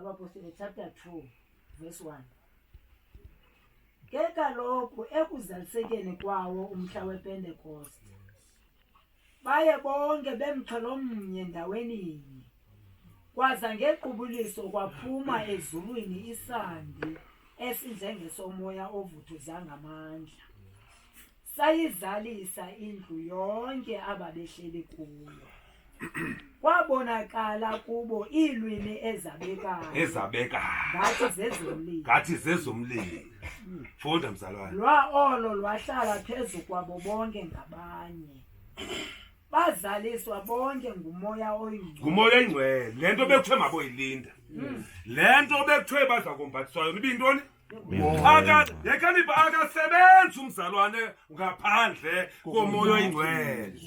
Abafundi chapter 2 verse 1. Ke kaloku ekuzalisekeni kwawo umhla wePentecost baye bonke bemxhelomnye ndaweni inye. Kwaza ngequbuliso kwaphuma ezulwini isandi esinjengesomoya ovuthuza ngamandla. Sayizalisa indlu yonke ababehleli kuyo. Kwabonakala kubo iilwimi ezabekayo ngathi zezomlilo. Funda mzalwane. Olo lwahlala phezu kwabo bonke ngabanye. Bazaliswa bonke ngumoya oyingcwele. Ngumoya oyingcwele. Lento bekuthiwe maboyilinda. Lento bekuthiwe baza komphathiswayo ibintoni? Yekanipha akasebenzi umzalwane ngaphandle komoya oyingcwele.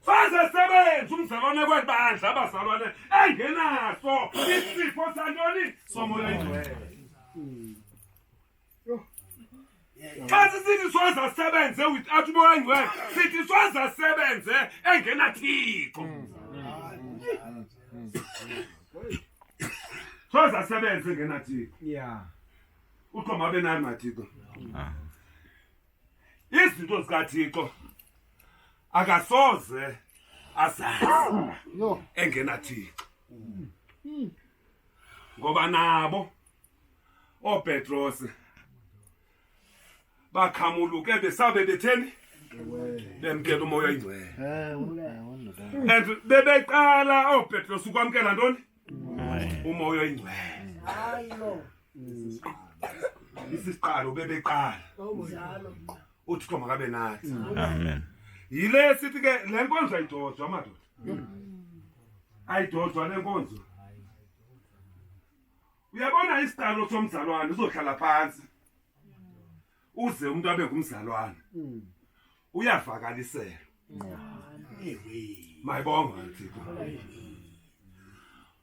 Faze sebenzi umzalwane kwebandla abazalwane engenaso isifo santoni somoya oyingcwele. Xa sithi soza sebenze without umoya oyingcwele sithi soza sebenze engenathixo. Soza sebenze engenathixo. Uqoma benani mathixo. Izinto zikaThixo akasoze azazi engenathixo. Ngoba nabo oPetros bakhamuluke besabe betheni bemkela umoya oyingcwele. And bebeqala oPetros ukwamkela ntoni? Umoya oyingcwele. Isiqalo bebeqala. Uthixo makabe nathi. Amen. Yile sithi ke le nkonzo ayidodwa amadoda. Ayidodwa le nkonzo. Uyabona isiqalo somzalwane uzohlala phansi. Uze umuntu abe ngumzalwane. Uyavakalisela. Mayibonga Thixo.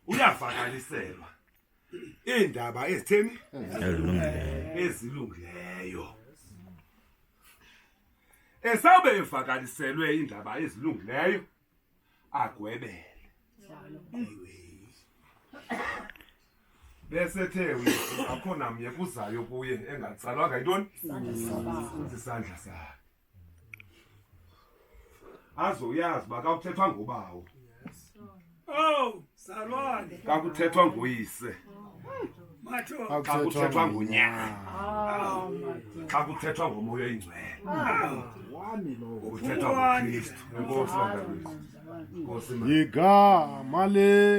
Uyavakaliselwa. Indaba ezitheni? Ezilungileyo. Esabe evakaliselwe indaba ezilungileyo agwebele. Bese the akho namnye kuzayo kuye engatsalwanga yintoni? Isandla sakhe. Azoyazi bakakuthethwa ngobawo. Oh, salwane. Kakuthethwa nguyise. Matho. Kakuthethwa ngunyana. Kakuthethwa ngomoya oyingcwele. Kuthethwa ngoKristu. Enkosi bangabethu. Nkosi. Igama le